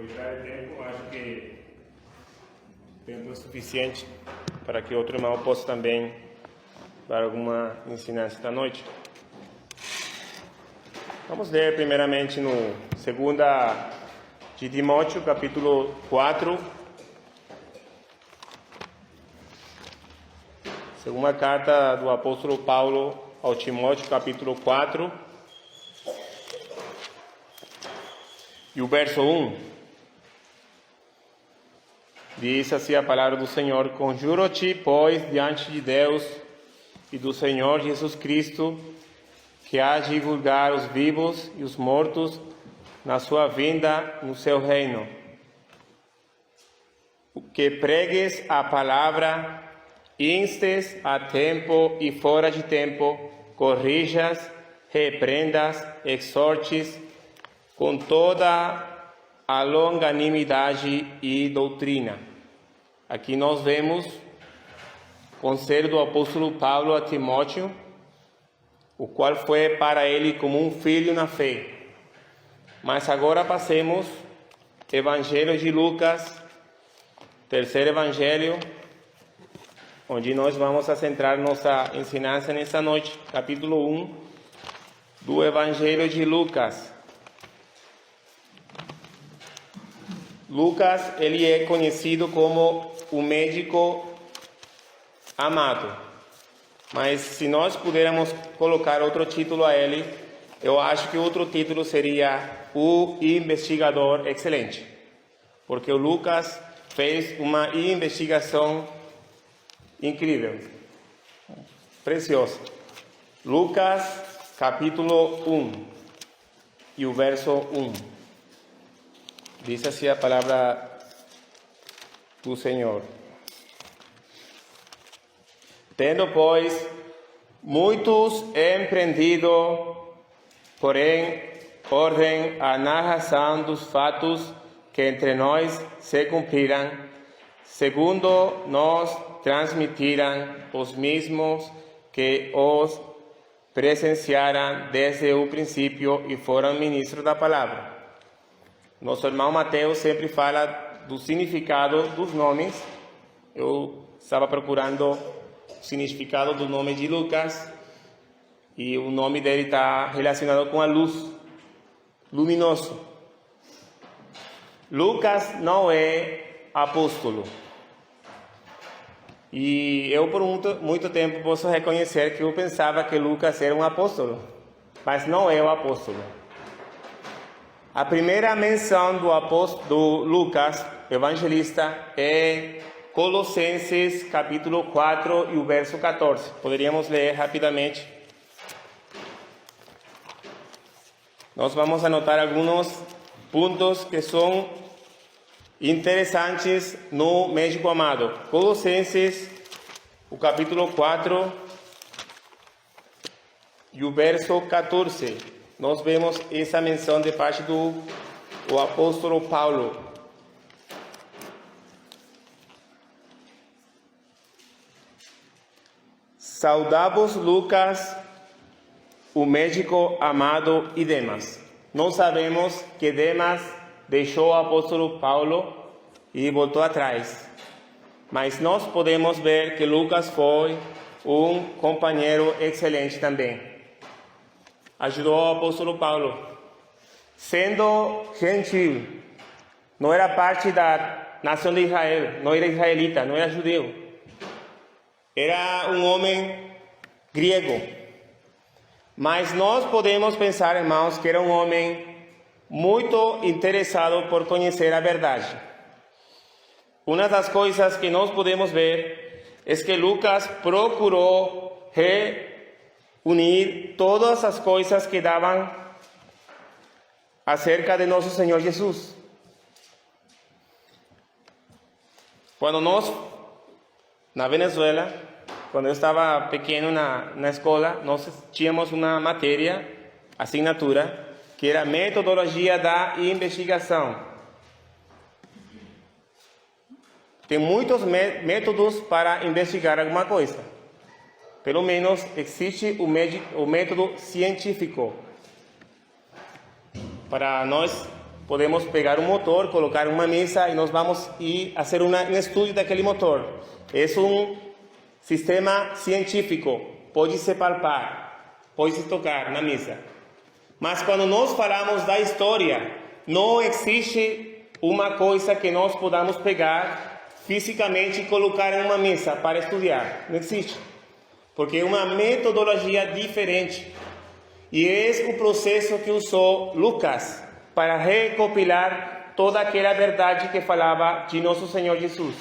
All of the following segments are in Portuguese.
aproveitar o tempo, acho que tempo é suficiente para que outro irmão possa também dar alguma ensinança esta noite. Vamos ler primeiramente no 2 de Timóteo, capítulo 4. Segunda carta do apóstolo Paulo ao Timóteo, capítulo 4. E o verso 1. Diz assim a palavra do Senhor: Conjuro-te, pois, diante de Deus e do Senhor Jesus Cristo, que há de julgar os vivos e os mortos na sua vinda no seu reino, que pregues a palavra, instes a tempo e fora de tempo, corrijas, repreendas, exortes, com toda a longanimidade e doutrina. Aqui nós vemos o conselho do apóstolo Paulo a Timóteo, o qual foi para ele como um filho na fé. Mas agora passemos Evangelho de Lucas, terceiro evangelho, onde nós vamos centrar nossa ensinança nessa noite, capítulo 1 do Evangelho de Lucas. Lucas, ele é conhecido como o médico amado. Mas se nós pudermos colocar outro título a ele, eu acho que outro título seria o investigador excelente. Porque o Lucas fez uma investigação incrível, preciosa. Lucas, capítulo 1 e o verso 1. Diz assim a palavra do Senhor: Tendo, pois, muitos empreendido, porém, ordem a narração dos fatos que entre nós se cumpriram, segundo nos transmitiram os mesmos que os presenciaram desde o princípio e foram ministros da palavra. Nosso irmão Mateus sempre fala do significado dos nomes. Eu estava procurando o significado do nome de Lucas e o nome dele está relacionado com a luz, luminoso. Lucas não é apóstolo. E eu por muito tempo posso reconhecer que eu pensava que Lucas era um apóstolo, mas não é o apóstolo. A primeira menção do Lucas, evangelista, é Colossenses, capítulo 4 e o verso 14. Poderíamos ler rapidamente. Nós vamos anotar alguns pontos que são interessantes no médico amado. Colossenses, o capítulo 4 e o verso 14. Nós vemos essa menção de parte do apóstolo Paulo. Saudamos Lucas, o médico amado, e Demas. Nós sabemos que Demas deixou o apóstolo Paulo e voltou atrás. Mas nós podemos ver que Lucas foi um companheiro excelente também. Ajudou o apóstolo Paulo. Sendo gentil, não era parte da nação de Israel, não era israelita, não era judeu. Era um homem grego. Mas nós podemos pensar, irmãos, que era um homem muito interessado por conhecer a verdade. Uma das coisas que nós podemos ver é que Lucas procurou unir todas as coisas que davam acerca de nosso Senhor Jesus. Quando nós, na Venezuela, quando eu estava pequeno na escola, nós tínhamos uma matéria, assinatura, que era metodologia da investigação. Tem muitos métodos para investigar alguma coisa. Pelo menos existe o método científico. Para nós podemos pegar un motor, colocar una mesa y nos vamos a ir a hacer un estudio de aquel motor. Es un sistema científico, pode se palpar, pode se tocar na mesa. Mas quando nós falamos da história, não existe uma coisa que nós podamos pegar fisicamente e colocar em uma mesa para estudar. Não existe. Porque é uma metodologia diferente. E é o processo que usou Lucas para recopilar toda aquela verdade que falava de nosso Senhor Jesus.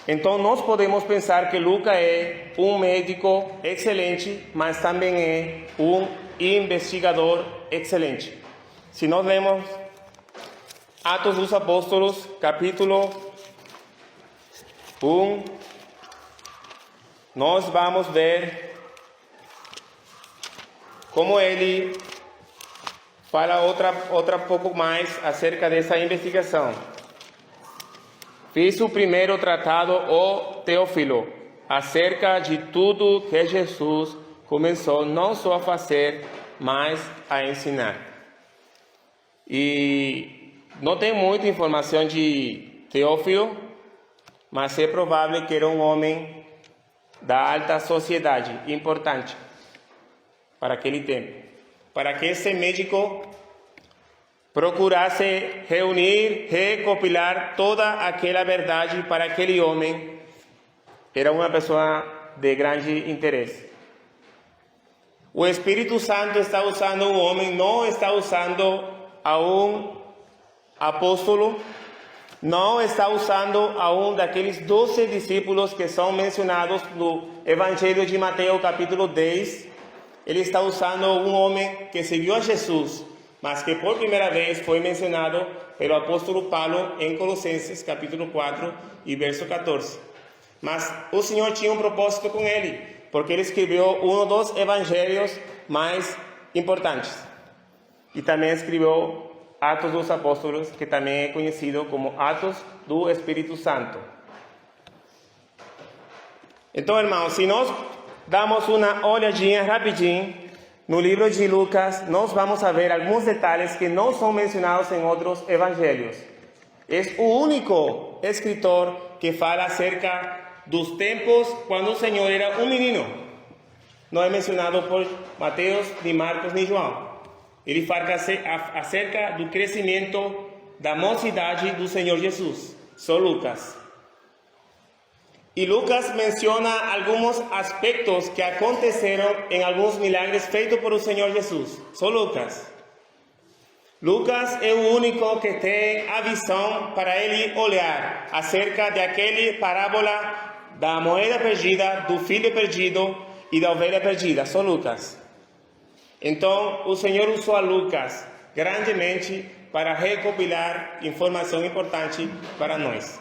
Então nós podemos pensar que Lucas é um médico excelente, mas também é um investigador excelente. Se nós lemos Atos dos Apóstolos, capítulo 1, nós vamos ver como ele fala outra pouco mais acerca dessa investigação. Fiz o primeiro tratado, o Teófilo, acerca de tudo que Jesus começou não só a fazer, mas a ensinar. E não tem muita informação de Teófilo, mas é provável que era um homem da alta sociedade, importante para aquele tempo. Para que esse médico procurasse reunir, recopilar toda aquela verdade para aquele homem, era uma pessoa de grande interesse. O Espírito Santo está usando um homem, não está usando a um apóstolo, não está usando a um daqueles 12 discípulos que são mencionados no Evangelho de Mateus, capítulo 10. Ele está usando um homem que seguiu a Jesus, mas que por primeira vez foi mencionado pelo apóstolo Paulo em Colossenses, capítulo 4 e verso 14. Mas o Senhor tinha um propósito com ele, porque ele escreveu um dos evangelhos mais importantes. E também escreveu Atos dos Apóstolos, que também é conhecido como Atos do Espírito Santo. Então, irmãos, se nós damos uma olhadinha rapidinho no livro de Lucas, nós vamos ver alguns detalhes que não são mencionados em outros evangelhos. É o único escritor que fala acerca dos tempos quando o Senhor era um menino. Não é mencionado por Mateus, nem Marcos, nem João. Ele fala acerca do crescimento da mocidade do Senhor Jesus. Só Lucas. E Lucas menciona alguns aspectos que aconteceram em alguns milagres feitos por o Senhor Jesus. Só Lucas. Lucas é o único que tem a visão para ele olhar acerca daquela parábola da moeda perdida, do filho perdido e da ovelha perdida. Só Lucas. Então, o Senhor usou a Lucas grandemente para recopilar informação importante para nós.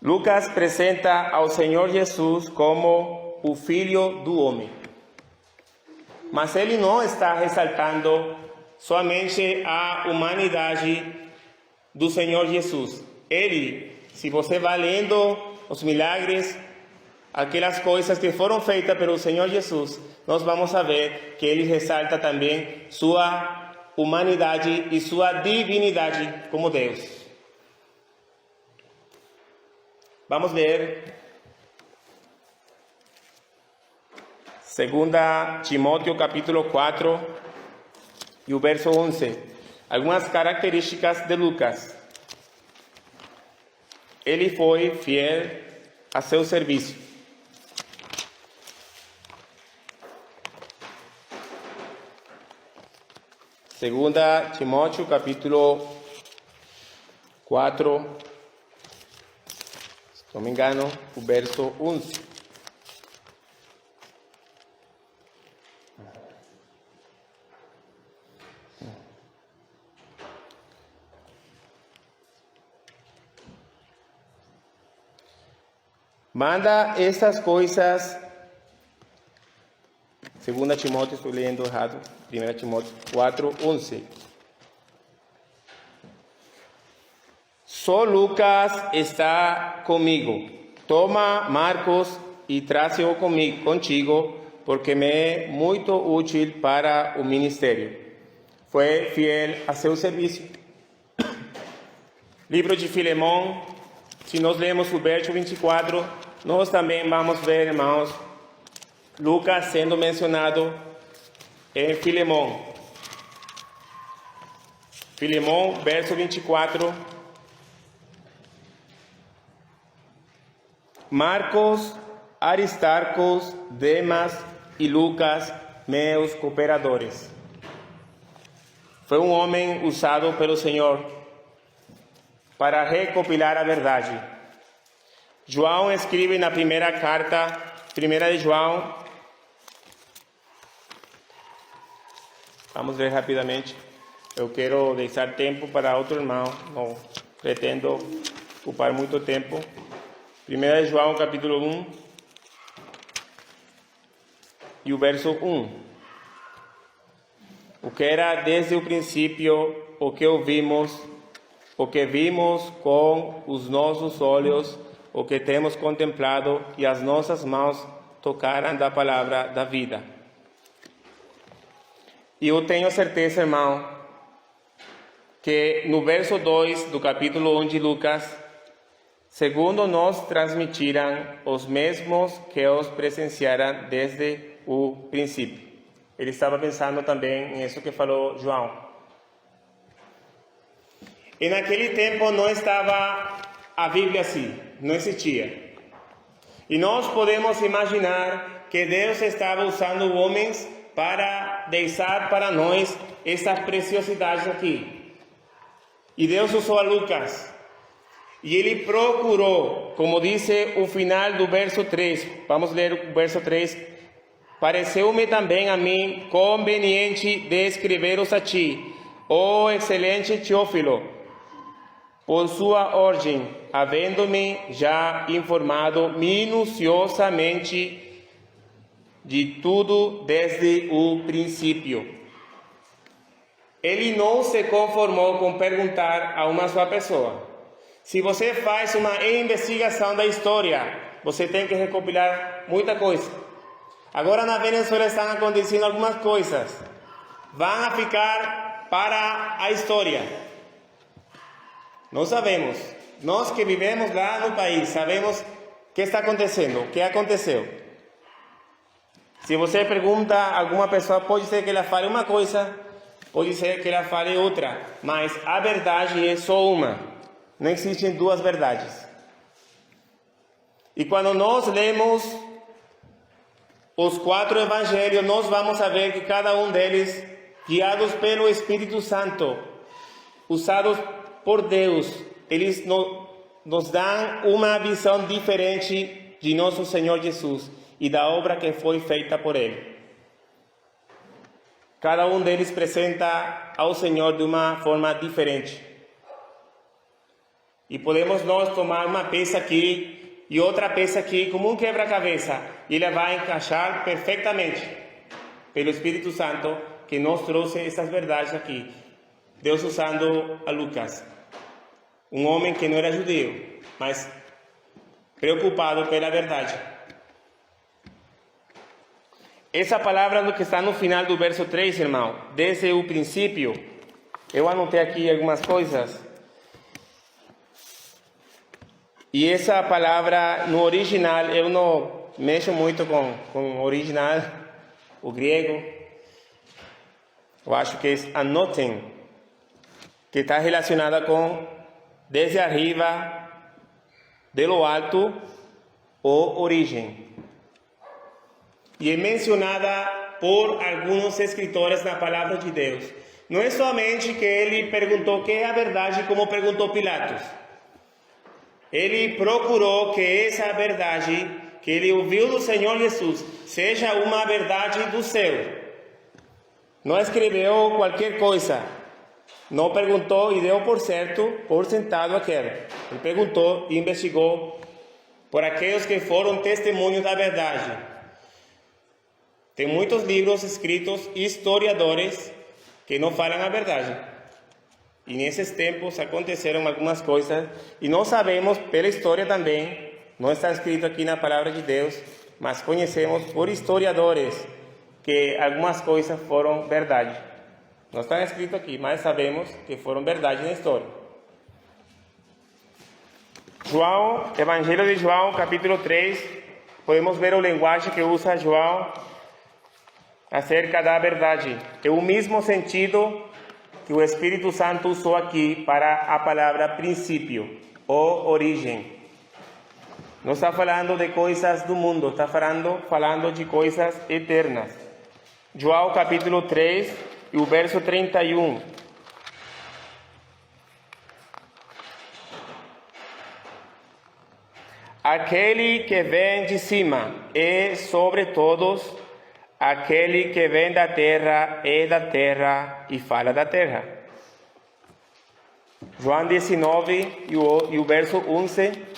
Lucas apresenta ao Senhor Jesus como o Filho do Homem. Mas ele não está ressaltando somente a humanidade do Senhor Jesus. Ele, se você vai lendo os milagres, aquelas coisas que foram feitas pelo Senhor Jesus, nós vamos ver que ele ressalta também sua humanidade e sua divinidade como Deus. Vamos ler 2 Timóteo capítulo 4 e o verso 11. Algumas características de Lucas. Ele foi fiel a seu serviço. Segunda Timóteo capítulo 4, se não me engano, o verso 11. Manda estas coisas, 2 Timóteo, estou lendo errado, 1 Timóteo 4, 11. Só Lucas está comigo. Toma Marcos e traze-o contigo, porque me é muito útil para o ministério. Foi fiel a seu serviço. Livro de Filemão, se nós lemos o verso 24, nós também vamos ver, irmãos, Lucas sendo mencionado em Filemão. Filemão, verso 24. Marcos, Aristarcos, Demas e Lucas, meus cooperadores. Foi um homem usado pelo Senhor para recopilar a verdade. João escreve na primeira carta, 1 de João. Vamos ver rapidamente. Eu quero deixar tempo para outro irmão. Não pretendo ocupar muito tempo. 1 de João, capítulo 1. E o verso 1. O que era desde o princípio, o que ouvimos, o que vimos com os nossos olhos, o que temos contemplado e as nossas mãos tocaram da palavra da vida. E eu tenho certeza, irmão, que no verso 2 do capítulo 1 de Lucas, segundo nos transmitiram os mesmos que os presenciaram desde o princípio. Ele estava pensando também nisso que falou João. E naquele tempo não estava a Bíblia assim, não existia. E nós podemos imaginar que Deus estava usando homens para deixar para nós essas preciosidades aqui. E Deus usou a Lucas. E ele procurou, como diz o final do verso 3, vamos ler o verso 3. Pareceu-me também a mim conveniente de escrever-os a ti, ó excelente Teófilo, por sua ordem, havendo-me já informado minuciosamente de tudo desde o princípio. Ele não se conformou com perguntar a uma só pessoa. Se você faz uma investigação da história, você tem que recopilar muita coisa. Agora na Venezuela estão acontecendo algumas coisas. Vão ficar para a história. Não sabemos. Nós que vivemos lá no país, sabemos o que está acontecendo, o que aconteceu. Se você pergunta a alguma pessoa, pode ser que ela fale uma coisa, pode ser que ela fale outra, mas a verdade é só uma. Não existem duas verdades. E quando nós lemos os 4 evangelhos, nós vamos ver que cada um deles, guiados pelo Espírito Santo, usados por Deus, eles nos dão uma visão diferente de nosso Senhor Jesus e da obra que foi feita por Ele. Cada um deles apresenta ao Senhor de uma forma diferente. E podemos nós tomar uma peça aqui e outra peça aqui como um quebra-cabeça, e ele vai encaixar perfeitamente pelo Espírito Santo que nos trouxe essas verdades aqui. Deus usando a Lucas, um homem que não era judeu, mas preocupado pela verdade. Essa palavra que está no final do verso 3, irmão, desde o princípio, eu anotei aqui algumas coisas. E essa palavra no original, eu não mexo muito com o original, o grego. Eu acho que é anoten, que está relacionada com desde arriba, de lo alto, ou origem. E é mencionada por alguns escritores na palavra de Deus. Não é somente que ele perguntou o que é a verdade, como perguntou Pilatos. Ele procurou que essa verdade que ele ouviu do Senhor Jesus seja uma verdade do céu. Não escreveu qualquer coisa. Não perguntou e deu por certo, por sentado aquilo. Ele perguntou e investigou por aqueles que foram testemunhos da verdade. Tem muitos livros escritos, historiadores, que não falam a verdade. E nesses tempos aconteceram algumas coisas, e nós sabemos pela história também, não está escrito aqui na palavra de Deus, mas conhecemos por historiadores que algumas coisas foram verdade. Não está escrito aqui, mas sabemos que foram verdade na história. João, Evangelho de João, capítulo 3, podemos ver o linguagem que usa João acerca da verdade. É o mesmo sentido que o Espírito Santo usou aqui para a palavra princípio ou origem. Não está falando de coisas do mundo, está falando de coisas eternas. João capítulo 3 e o verso 31. Aquele que vem de cima é sobre todos, aquele que vem da terra é da terra e fala da terra. João 19 e o verso 11.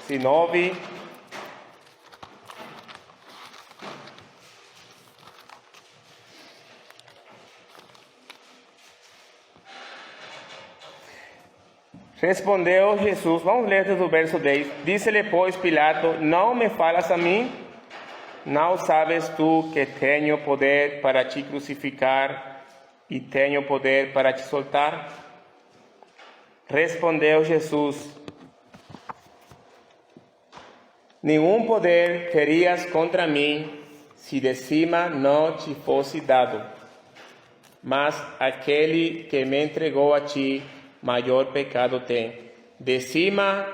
19. Respondeu Jesus, vamos ler do verso 10. Disse-lhe, pois, Pilato, não me falas a mim? Não sabes tu que tenho poder para te crucificar e tenho poder para te soltar? Respondeu Jesus, nenhum poder terias contra mim se de cima não te fosse dado. Mas aquele que me entregou a ti, maior pecado tem. De cima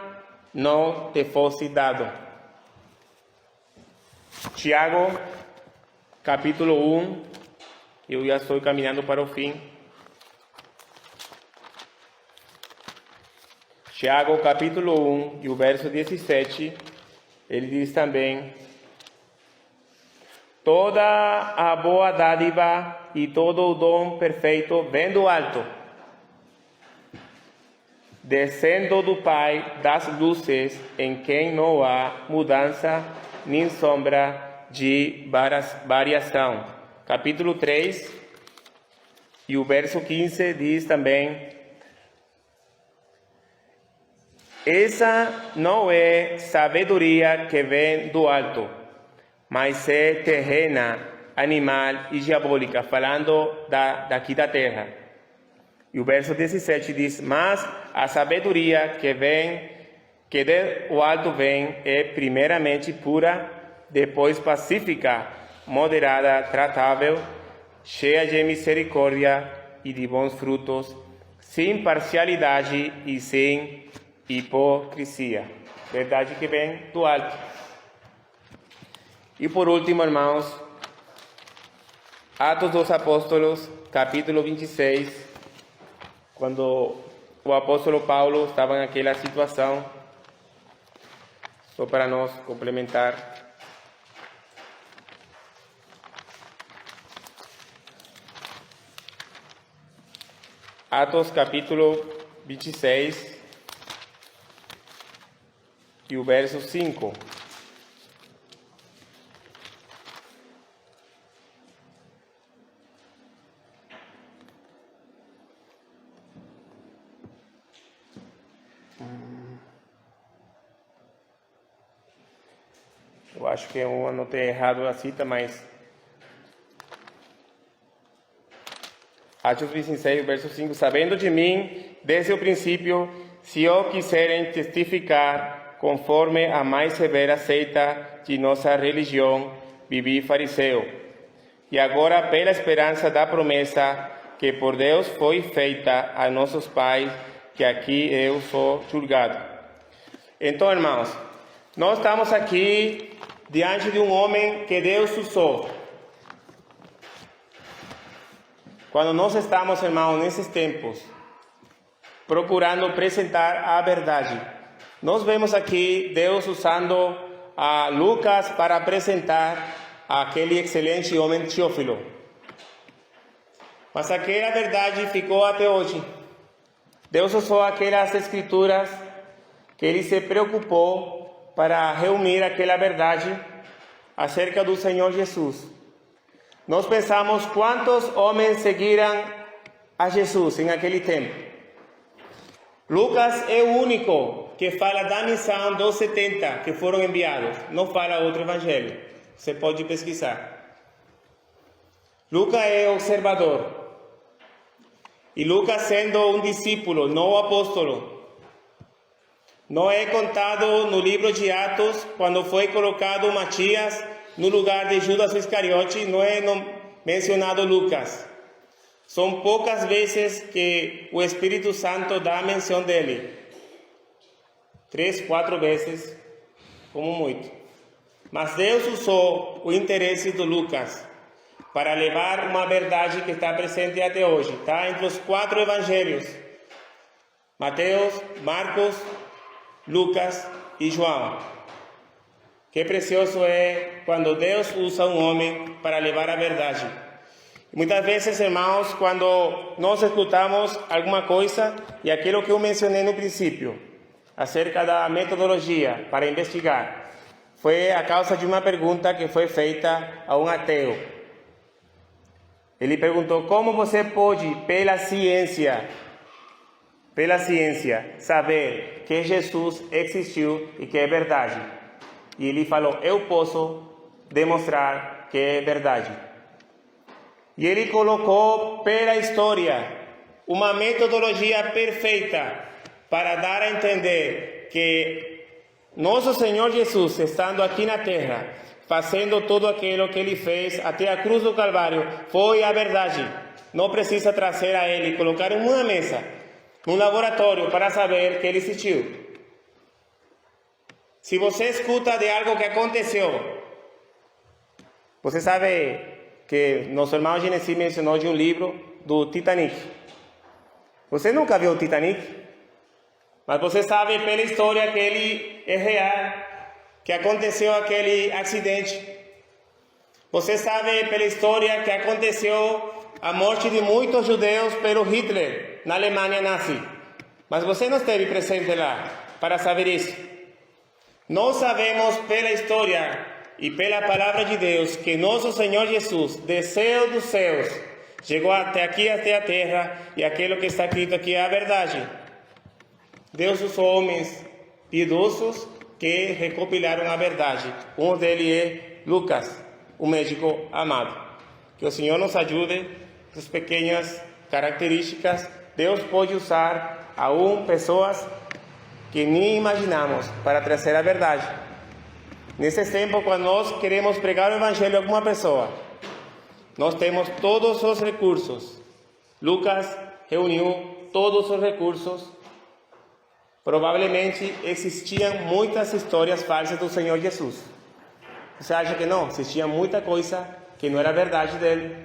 não te fosse dado. Tiago, capítulo 1. Eu já estou caminhando para o fim. Tiago, capítulo 1 e o verso 17. Ele diz também: toda a boa dádiva e todo o dom perfeito vem do alto, descendo do Pai das luzes, em quem não há mudança nem sombra de variação. Capítulo 3 e o verso 15 diz também: essa não é sabedoria que vem do alto, mas é terrena, animal e diabólica, falando daqui da terra. E o verso 17 diz: mas a sabedoria que do alto vem, é primeiramente pura, depois pacífica, moderada, tratável, cheia de misericórdia e de bons frutos, sem parcialidade e sem hipocrisia. Verdade que vem do alto. E por último, irmãos, Atos dos Apóstolos, capítulo 26, quando o apóstolo Paulo estava naquela situação, só para nós complementar. Atos capítulo 26 e o verso 5. Eu acho que eu anotei errado a cita, mas Atos 26, verso 5. Sabendo de mim, desde o princípio, se o quiserem testificar, conforme a mais severa seita de nossa religião, vivi fariseu. E agora, pela esperança da promessa que por Deus foi feita a nossos pais, que aqui eu sou julgado. Então, irmãos, nós estamos aqui diante de um homem que Deus usou. Quando nós estamos, irmãos, nesses tempos, procurando apresentar a verdade, nós vemos aqui Deus usando a Lucas para apresentar aquele excelente homem Teófilo. Mas aquela verdade ficou até hoje. Deus usou aquelas escrituras que ele se preocupou para reunir aquela verdade acerca do Senhor Jesus. Nós pensamos quantos homens seguiram a Jesus em aquele tempo. Lucas é o único que fala da missão dos 70 que foram enviados. Não fala outro evangelho. Você pode pesquisar. Lucas é observador. E Lucas, sendo um discípulo, não o apóstolo, não é contado no livro de Atos, quando foi colocado Matias no lugar de Judas Iscariote, não é mencionado Lucas. São poucas vezes que o Espírito Santo dá menção dele. 3, 4 vezes, como muito. Mas Deus usou o interesse de Lucas para levar uma verdade que está presente até hoje. Está entre os 4 evangelhos. Mateus, Marcos, Lucas e João. Que precioso é quando Deus usa um homem para levar a verdade. Muitas vezes, irmãos, quando nós escutamos alguma coisa, e aquilo que eu mencionei no princípio, acerca da metodologia para investigar, foi a causa de uma pergunta que foi feita a um ateu. Ele perguntou: como você pode, pela ciência, saber que Jesus existiu e que é verdade? E ele falou: eu posso demonstrar que é verdade. E ele colocou pela história uma metodologia perfeita para dar a entender que nosso Senhor Jesus, estando aqui na terra, fazendo tudo aquilo que ele fez até a cruz do Calvário, foi a verdade. Não precisa trazer a ele, colocar em uma mesa, num laboratório, para saber que ele existiu. Se você escuta de algo que aconteceu, você sabe que nosso irmão Genesi mencionou de um livro do Titanic. Você nunca viu o Titanic? Mas você sabe pela história que ele é real, que aconteceu aquele acidente. Você sabe pela história que aconteceu a morte de muitos judeus pelo Hitler na Alemanha nazi. Mas você não esteve presente lá para saber isso. Nós sabemos pela história e pela palavra de Deus que nosso Senhor Jesus desceu dos céus, chegou até aqui, até a terra, e aquilo que está escrito aqui é a verdade. Deus usou homens piedosos que recopilaram a verdade. Um deles é Lucas, o médico amado. Que o Senhor nos ajude, essas pequenas características. Deus pode usar pessoas que nem imaginamos para trazer a verdade. Nesse tempo, quando nós queremos pregar o Evangelho a alguma pessoa, nós temos todos os recursos. Lucas reuniu todos os recursos. Provavelmente existiam muitas histórias falsas do Senhor Jesus. Você acha que não? Existia muita coisa que não era verdade dele.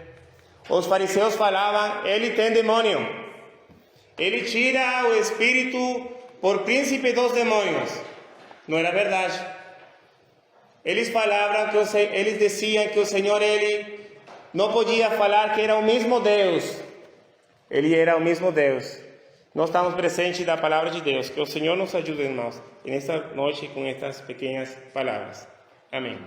Os fariseus falavam: ele tem demônio. Ele tira o espírito por príncipe dos demônios. Não era verdade. Eles diziam que o Senhor, ele não podia falar que era o mesmo Deus. Ele era o mesmo Deus. Nós estamos presentes da palavra de Deus. Que o Senhor nos ajude, irmãos, nesta noite com estas pequenas palavras. Amém.